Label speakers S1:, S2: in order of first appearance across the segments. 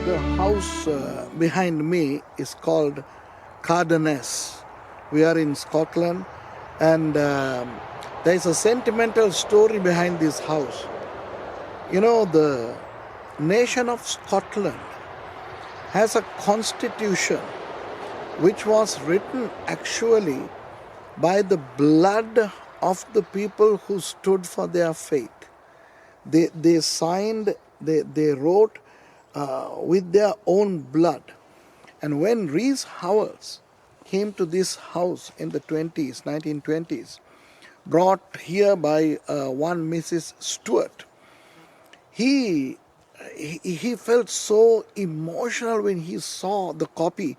S1: The house behind me is called Cardoness. We are in Scotland, and there is a sentimental story behind this house. You know, the nation of Scotland has a constitution which was written actually by the blood of the people who stood for their faith. They signed, they wrote with their own blood. And when Rees Howells came to this house in the 1920s, brought here by one Mrs. Stewart, he felt so emotional when he saw the copy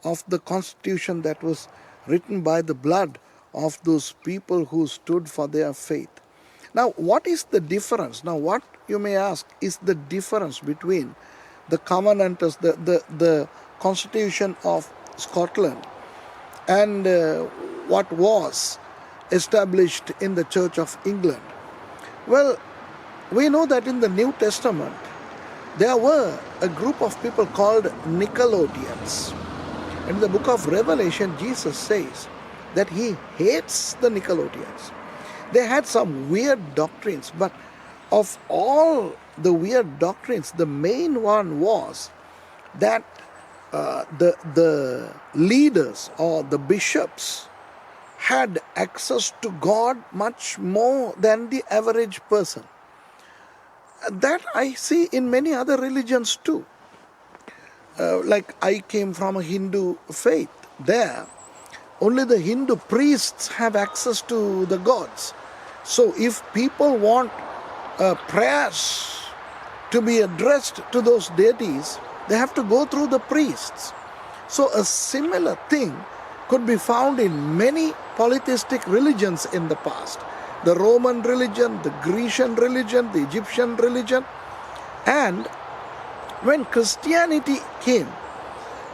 S1: of the Constitution that was written by the blood of those people who stood for their faith. Now, what is the difference? Now, what you may ask is the difference between the Covenanters, the Constitution of Scotland, and what was established in the Church of England. Well, we know that in the New Testament, there were a group of people called Nicolaitans. In the book of Revelation, Jesus says that he hates the Nicolaitans. They had some weird doctrines, but of all the weird doctrines, the main one was that the leaders or the bishops had access to God much more than the average person. That I see in many other religions too. Like I came from a Hindu faith. There, only the Hindu priests have access to the gods. So if people want prayers to be addressed to those deities, they have to go through the priests. So a similar thing could be found in many polytheistic religions in the past. The Roman religion, the Grecian religion, the Egyptian religion. And when Christianity came,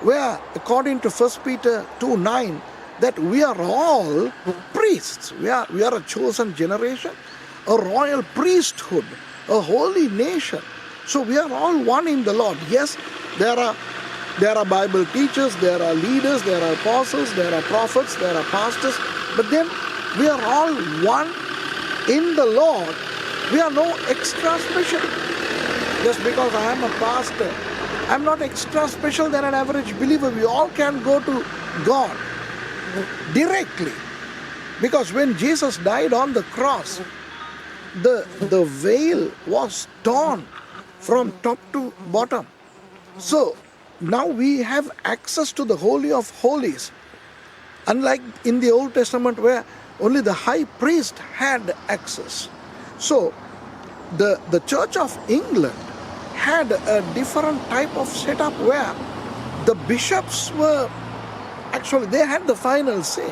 S1: where according to 1 Peter 2:9, that we are all priests. We are a chosen generation, a royal priesthood, a holy nation. So we are all one in the Lord. Yes, there are Bible teachers, there are leaders, there are apostles, there are prophets, there are pastors, but then we are all one in the Lord. We are no extra special. Just because I am a pastor, I am not extra special than an average believer. We all can go to God directly. Because when Jesus died on the cross, the veil was torn from top to bottom. So now we have access to the Holy of Holies. Unlike in the Old Testament where only the high priest had access. So the Church of England had a different type of setup where the bishops were, actually they had the final say.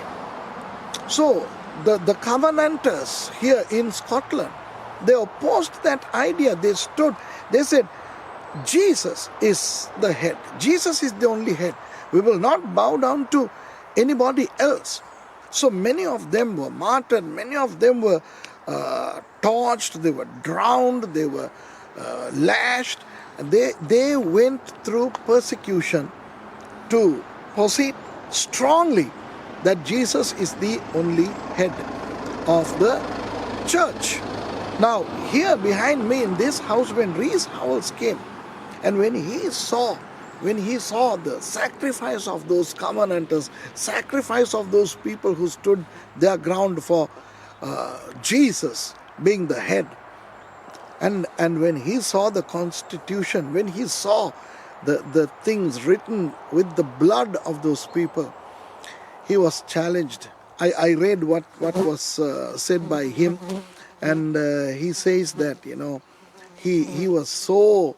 S1: So the Covenanters here in Scotland, they opposed that idea. They said, Jesus is the head. Jesus is the only head. We will not bow down to anybody else. So many of them were martyred, many of them were torched, they were drowned, they were lashed. They went through persecution to proceed strongly that Jesus is the only head of the church. Now, here behind me in this house, when Rees Howells came, and when he saw the sacrifice of those Covenanters, sacrifice of those people who stood their ground for Jesus being the head, and when he saw the Constitution, when he saw the things written with the blood of those people, he was challenged. I read what was said by him, and he says that, you know, he was so,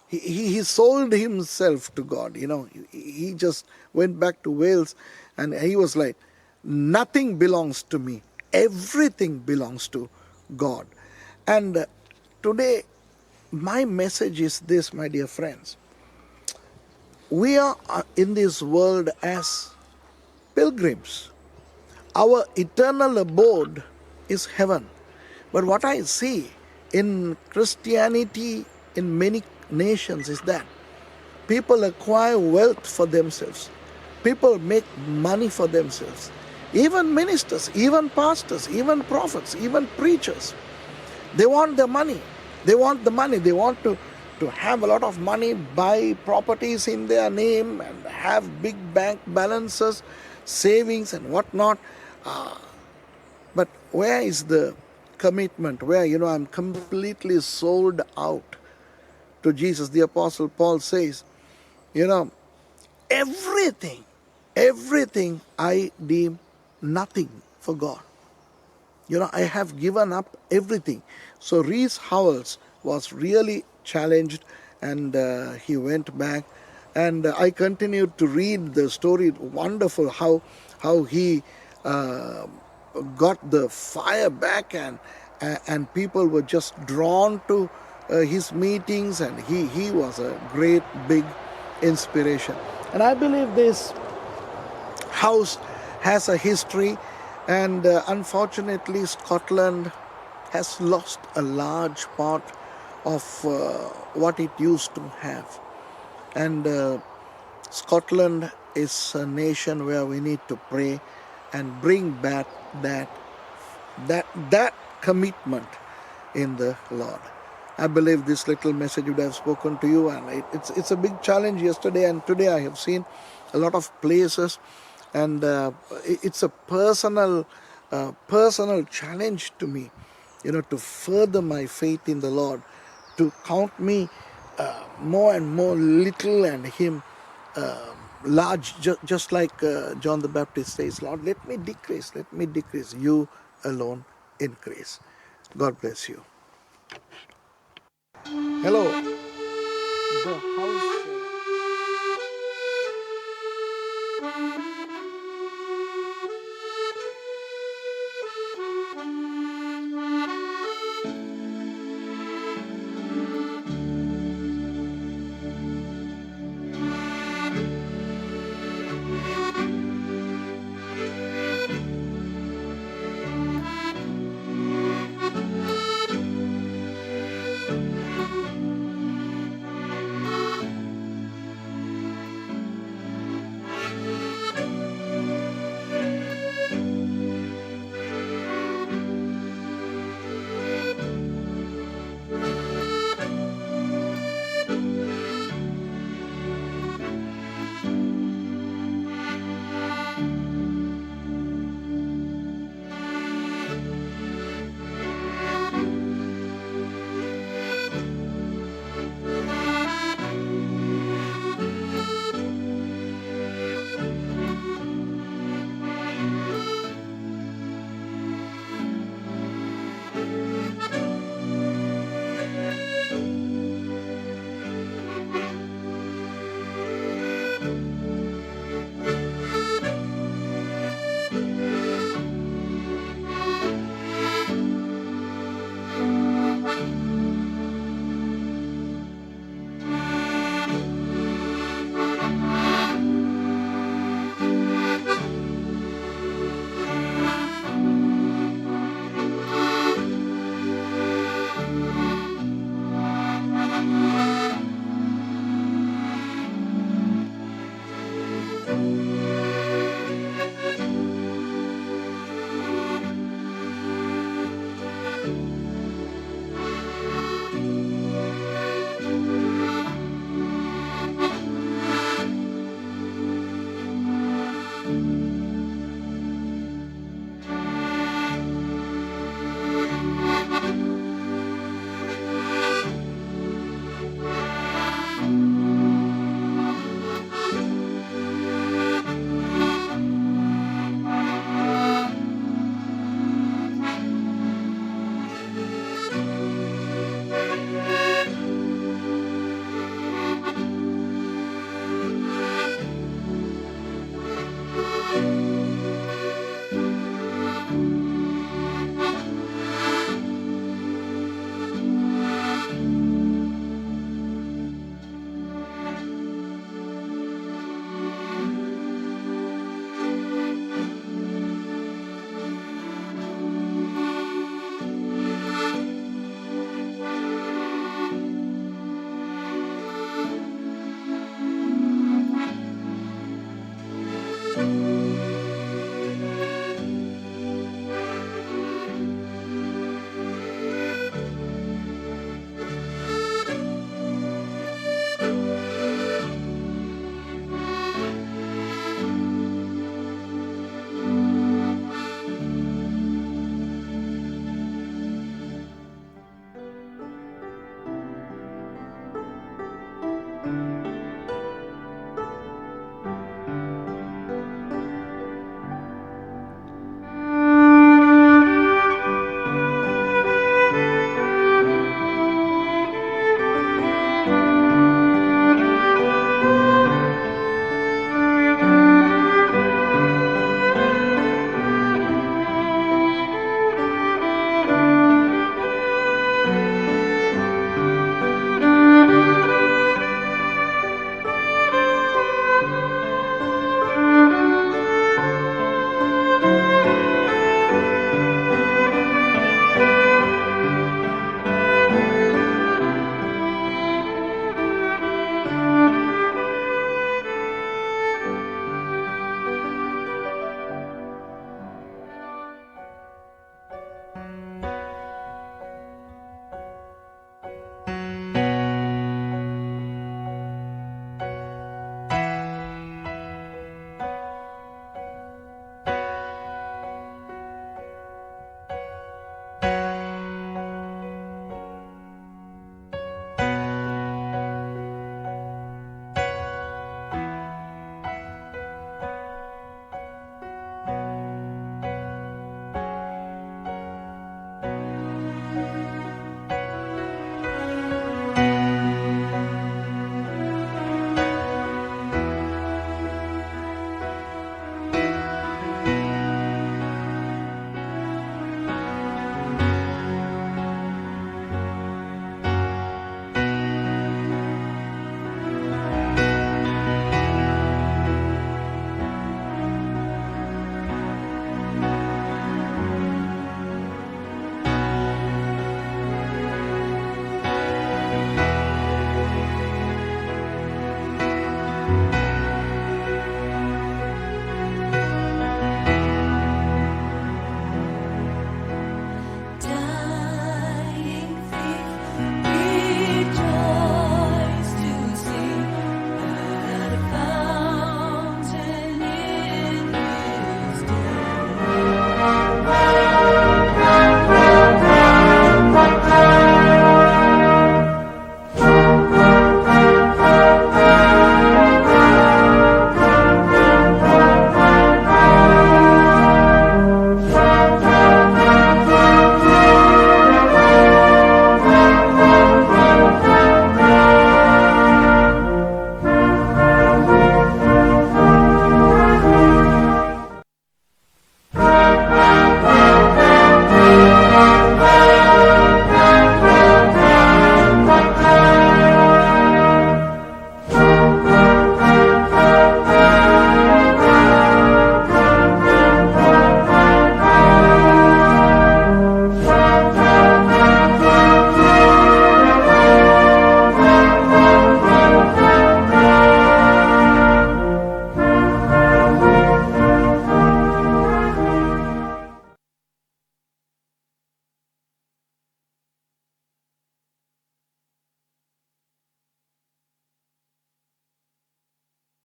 S1: he sold himself to God. You know, he just went back to Wales and he was like, nothing belongs to me, everything belongs to God. And today my message is this, my dear friends. We are in this world as pilgrims. Our eternal abode is heaven. But what I see in Christianity, in many nations is that people acquire wealth for themselves. People make money for themselves. Even ministers, even pastors, even prophets, even preachers. They want the money. They want the money. They want to have a lot of money, buy properties in their name, and have big bank balances, savings, and whatnot. But where is the commitment? Where, I'm completely sold out to Jesus. The Apostle Paul says, everything I deem nothing for God. I have given up everything. So Rees Howells was really challenged, and he went back. And I continued to read the story. Wonderful how he got the fire back, and people were just drawn to his meetings, and he was a great big inspiration. And I believe this house has a history, and unfortunately Scotland has lost a large part of what it used to have. And Scotland is a nation where we need to pray and bring back that commitment in the Lord. I believe this little message would have spoken to you, and it's a big challenge. Yesterday and today I have seen a lot of places, and it's a personal challenge to me, to further my faith in the Lord, to count me more and more little and Him large, just like John the Baptist says, Lord, let me decrease, you alone increase. God bless you. Hello. The house